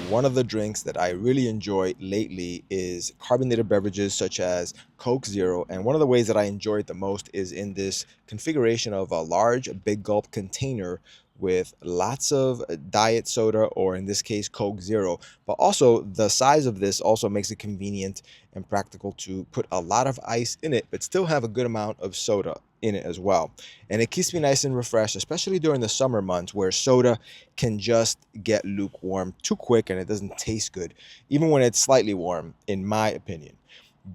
one of the drinks that I really enjoy lately is carbonated beverages such as Coke Zero. And one of the ways that I enjoy it the most is in this configuration of a large big gulp container with lots of diet soda, or in this case, Coke Zero. But also the size of this also makes it convenient and practical to put a lot of ice in it, but still have a good amount of soda in it as well. And it keeps me nice and refreshed, especially during the summer months where soda can just get lukewarm too quick and it doesn't taste good, even when it's slightly warm, in my opinion.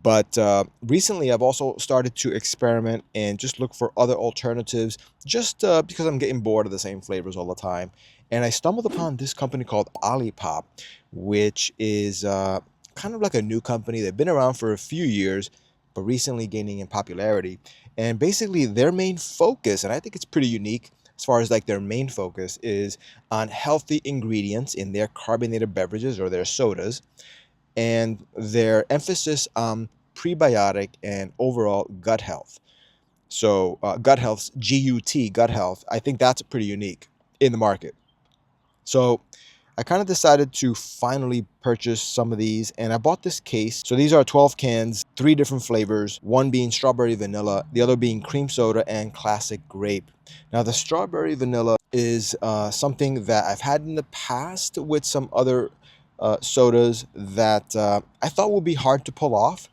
But recently, I've also started to experiment and just look for other alternatives, just because I'm getting bored of the same flavors all the time. And I stumbled upon this company called OLIPOP, which is kind of like a new company. They've been around for a few years, but recently gaining in popularity. And basically, their main focus, and I think it's pretty unique as far as like their main focus, is on healthy ingredients in their carbonated beverages or their sodas, and their emphasis on prebiotic and overall gut health. So, gut health, GUT, gut health, I think that's pretty unique in the market. So, I kind of decided to finally purchase some of these, and I bought this case. So these are 12 cans, three different flavors, one being strawberry vanilla, the other being cream soda and classic grape. Now the strawberry vanilla is something that I've had in the past with some other sodas that I thought would be hard to pull off,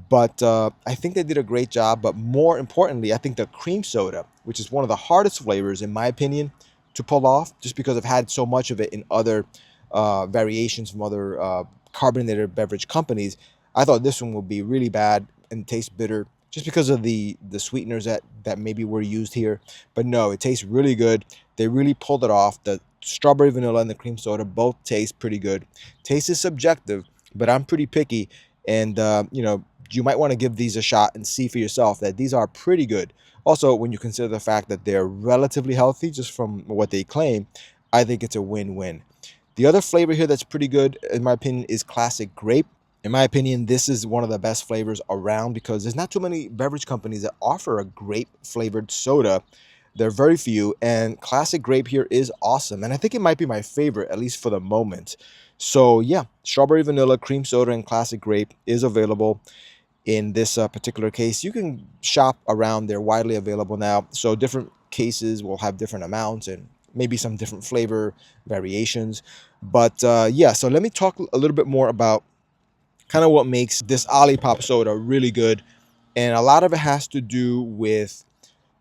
but I think they did a great job. But more importantly, I think the cream soda, which is one of the hardest flavors in my opinion to pull off, just because I've had so much of it in other variations from other carbonated beverage companies. I thought this one would be really bad and taste bitter just because of the sweeteners that maybe were used here. But no, it tastes really good. They really pulled it off. The strawberry vanilla and the cream soda both taste pretty good. Taste is subjective, but I'm pretty picky, and you might want to give these a shot and see for yourself that these are pretty good. Also, when you consider the fact that they're relatively healthy, just from what they claim, I think it's a win-win. The other flavor here that's pretty good, in my opinion, is classic grape. In my opinion, this is one of the best flavors around because there's not too many beverage companies that offer a grape flavored soda. There are very few, and classic grape here is awesome. And I think it might be my favorite, at least for the moment. So yeah, strawberry vanilla, cream soda, and classic grape is available in this particular case. You can shop around, they're widely available now, so different cases will have different amounts and maybe some different flavor variations. But yeah, so let me talk a little bit more about kind of what makes this Olipop soda really good, and a lot of it has to do with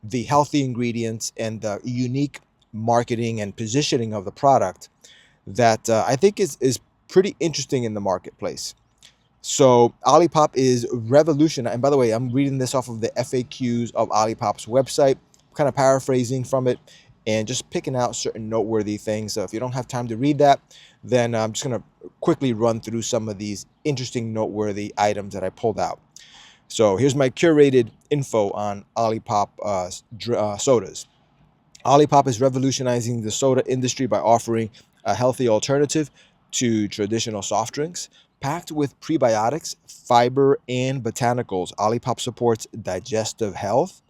the healthy ingredients and the unique marketing and positioning of the product that I think is pretty interesting in the marketplace. So Olipop is revolutionizing. And by the way, I'm reading this off of the FAQs of Olipop's website, kind of paraphrasing from it and just picking out certain noteworthy things. So if you don't have time to read that, then I'm just going to quickly run through some of these interesting noteworthy items that I pulled out. So here's my curated info on Olipop sodas. Olipop is revolutionizing the soda industry by offering a healthy alternative to traditional soft drinks. Packed with prebiotics, fiber, and botanicals, Olipop supports digestive health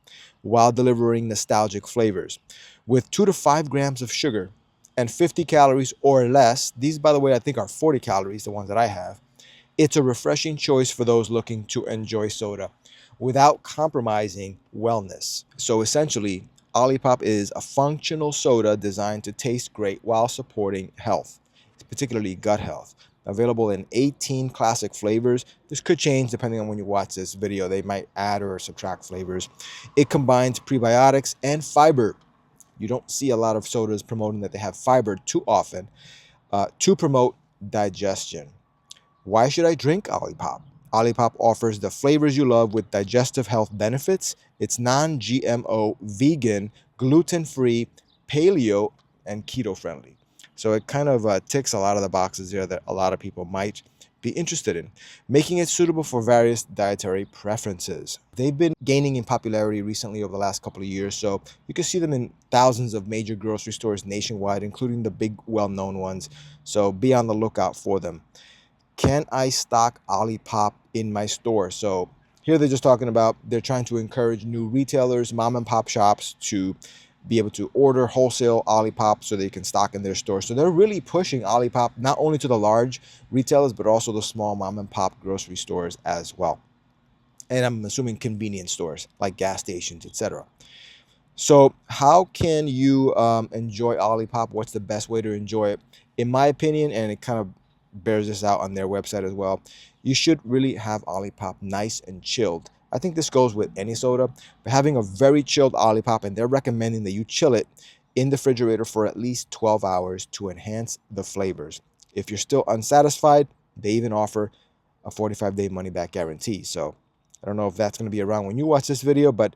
while delivering nostalgic flavors. With 2 to 5 grams of sugar and 50 calories or less, these, by the way, I think are 40 calories, the ones that I have, it's a refreshing choice for those looking to enjoy soda without compromising wellness. So essentially, Olipop is a functional soda designed to taste great while supporting health, particularly gut health. Available in 18 classic flavors. This could change depending on when you watch this video. They might add or subtract flavors. It combines prebiotics and fiber. You don't see a lot of sodas promoting that they have fiber too often to promote digestion. Why should I drink Olipop? Olipop offers the flavors you love with digestive health benefits. It's non-GMO, vegan, gluten-free, paleo, and keto-friendly. So it kind of ticks a lot of the boxes there that a lot of people might be interested in, making it suitable for various dietary preferences. They've been gaining in popularity recently over the last couple of years, so you can see them in thousands of major grocery stores nationwide, including the big well-known ones. So be on the lookout for them. Can I stock Olipop in my store? So here they're just talking about they're trying to encourage new retailers, mom and pop shops to be able to order wholesale Olipop so they can stock in their stores. So they're really pushing Olipop not only to the large retailers, but also the small mom and pop grocery stores as well. And I'm assuming convenience stores like gas stations, etc. So how can you enjoy Olipop? What's the best way to enjoy it? In my opinion, and it kind of bears this out on their website as well, you should really have Olipop nice and chilled. I think this goes with any soda, but having a very chilled Olipop, and they're recommending that you chill it in the refrigerator for at least 12 hours to enhance the flavors. If you're still unsatisfied, they even offer a 45-day money-back guarantee. So I don't know if that's going to be around when you watch this video, but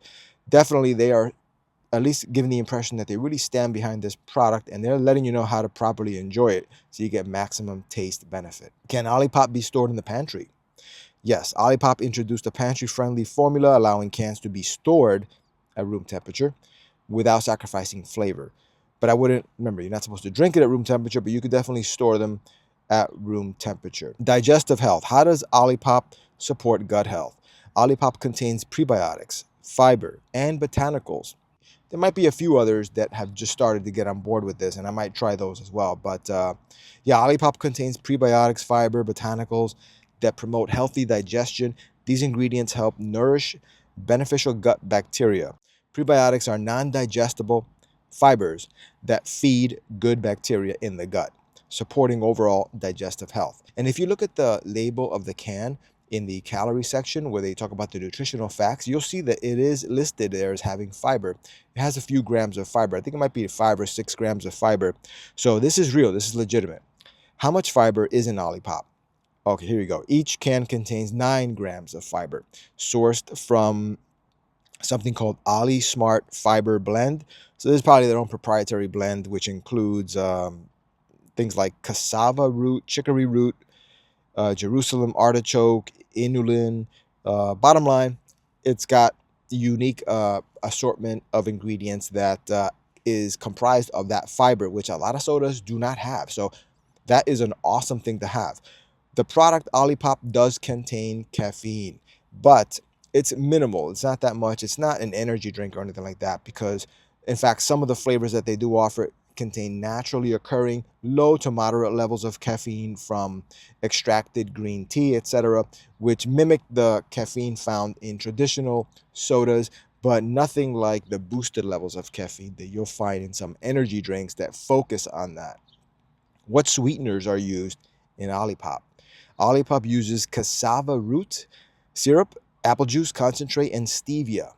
definitely they are at least giving the impression that they really stand behind this product, and they're letting you know how to properly enjoy it so you get maximum taste benefit. Can Olipop be stored in the pantry? Yes, Olipop introduced a pantry-friendly formula allowing cans to be stored at room temperature without sacrificing flavor. But I wouldn't, remember, you're not supposed to drink it at room temperature, but you could definitely store them at room temperature. Digestive health. How does Olipop support gut health? Olipop contains prebiotics, fiber, and botanicals. There might be a few others that have just started to get on board with this, and I might try those as well. But yeah, Olipop contains prebiotics, fiber, botanicals that promote healthy digestion. These ingredients help nourish beneficial gut bacteria. Prebiotics are non-digestible fibers that feed good bacteria in the gut, supporting overall digestive health. And if you look at the label of the can, in the calorie section where they talk about the nutritional facts, you'll see that it is listed there as having fiber. It has a few grams of fiber. I think it might be 5 or 6 grams of fiber. So this is real. This is legitimate. How much fiber is in Olipop? Okay, here you go. Each can contains 9 grams of fiber, sourced from something called Oli Smart Fiber Blend. So this is probably their own proprietary blend, which includes things like cassava root, chicory root, Jerusalem artichoke, inulin. Bottom line, it's got the unique assortment of ingredients that is comprised of that fiber, which a lot of sodas do not have. So that is an awesome thing to have. The product Olipop does contain caffeine, but it's minimal. It's not that much. It's not an energy drink or anything like that, because in fact, some of the flavors that they do offer contain naturally occurring low to moderate levels of caffeine from extracted green tea, etc., which mimic the caffeine found in traditional sodas, but nothing like the boosted levels of caffeine that you'll find in some energy drinks that focus on that. What sweeteners are used in Olipop? Olipop uses cassava root syrup, apple juice concentrate, and stevia.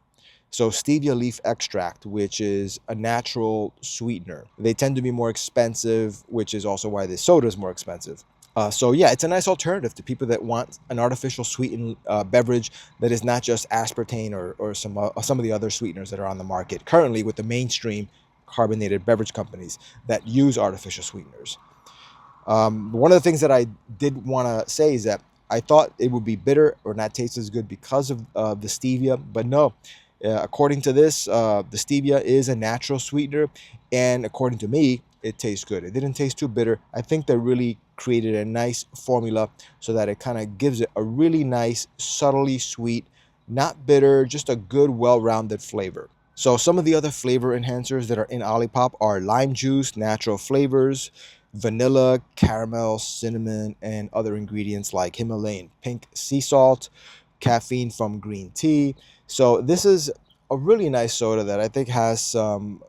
So stevia leaf extract, which is a natural sweetener. They tend to be more expensive, which is also why this soda is more expensive. So yeah, it's a nice alternative to people that want an artificial sweetened beverage that is not just aspartame or some of the other sweeteners that are on the market currently with the mainstream carbonated beverage companies that use artificial sweeteners. One of the things that I did want to say is that I thought it would be bitter or not taste as good because of the stevia, but no. According to this, the stevia is a natural sweetener, and according to me, it tastes good. It didn't taste too bitter. I think they really created a nice formula so that it kind of gives it a really nice, subtly sweet, not bitter, just a good, well-rounded flavor. So some of the other flavor enhancers that are in Olipop are lime juice, natural flavors, vanilla, caramel, cinnamon, and other ingredients like Himalayan pink sea salt, caffeine from green tea. So this is a really nice soda that I think has some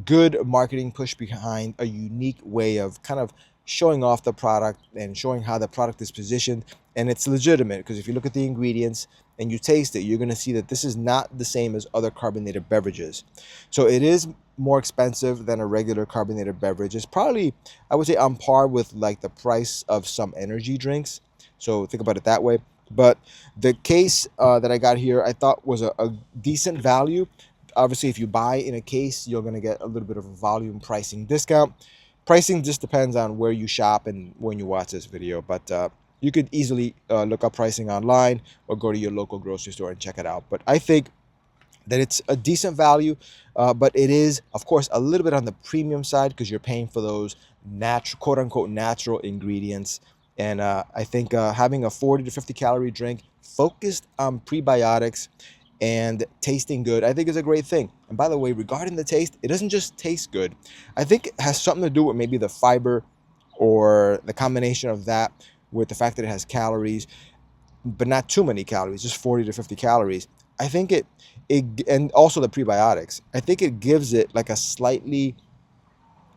good marketing push behind a unique way of kind of showing off the product and showing how the product is positioned. And it's legitimate because if you look at the ingredients and you taste it, you're going to see that this is not the same as other carbonated beverages. So it is more expensive than a regular carbonated beverage. It's probably, I would say, on par with like the price of some energy drinks. So think about it that way. But the case that I got here, I thought was a decent value. Obviously, if you buy in a case, you're going to get a little bit of a volume pricing discount. Pricing just depends on where you shop and when you watch this video. But you could easily look up pricing online or go to your local grocery store and check it out. But I think that it's a decent value, but it is, of course, a little bit on the premium side because you're paying for those natural, quote unquote, natural ingredients. And I think having a 40 to 50 calorie drink focused on prebiotics and tasting good, I think is a great thing. And by the way, regarding the taste, it doesn't just taste good. I think it has something to do with maybe the fiber or the combination of that with the fact that it has calories, but not too many calories, just 40 to 50 calories. I think it and also the prebiotics. I think it gives it like a slightly,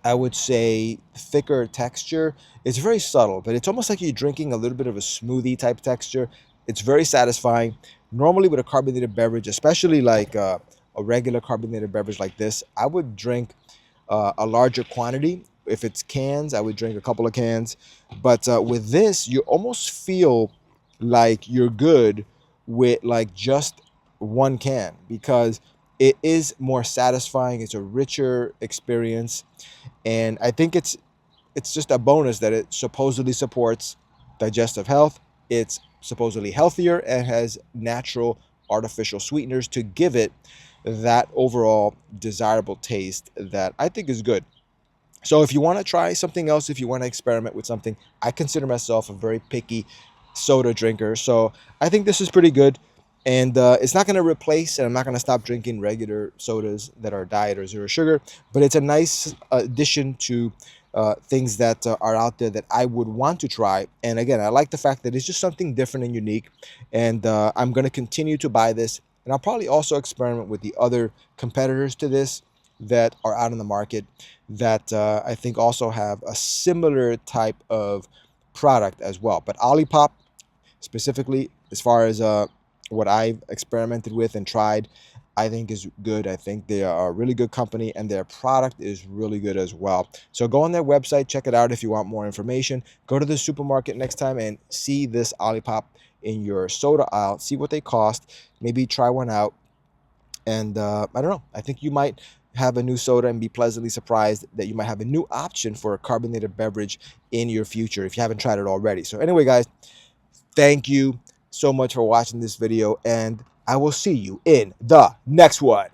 I would say, thicker texture. It's very subtle, but it's almost like you're drinking a little bit of a smoothie type texture. It's very satisfying. Normally, with a carbonated beverage, especially like a regular carbonated beverage like this, I would drink a larger quantity. If it's cans, I would drink a couple of cans. But with this, you almost feel like you're good with like just one can because it is more satisfying. It's a richer experience, and I think it's just a bonus that it supposedly supports digestive health. It's supposedly healthier and has natural artificial sweeteners to give it that overall desirable taste that I think is good. So if you want to try something else, if you want to experiment with something, I consider myself a very picky soda drinker. So I think this is pretty good. And it's not going to replace, and I'm not going to stop drinking regular sodas that are diet or zero sugar, but it's a nice addition to things that are out there that I would want to try. And again, I like the fact that it's just something different and unique. And I'm going to continue to buy this. And I'll probably also experiment with the other competitors to this that are out in the market that I think also have a similar type of product as well. But Olipop specifically, as far as what I've experimented with and tried, I think is good. I think they are a really good company and their product is really good as well. So go on their website, check it out if you want more information. Go to the supermarket next time and see this Olipop in your soda aisle. See what they cost. Maybe try one out. And I don't know. I think you might have a new soda and be pleasantly surprised that you might have a new option for a carbonated beverage in your future if you haven't tried it already. So anyway, guys, thank you so much for watching this video, and I will see you in the next one.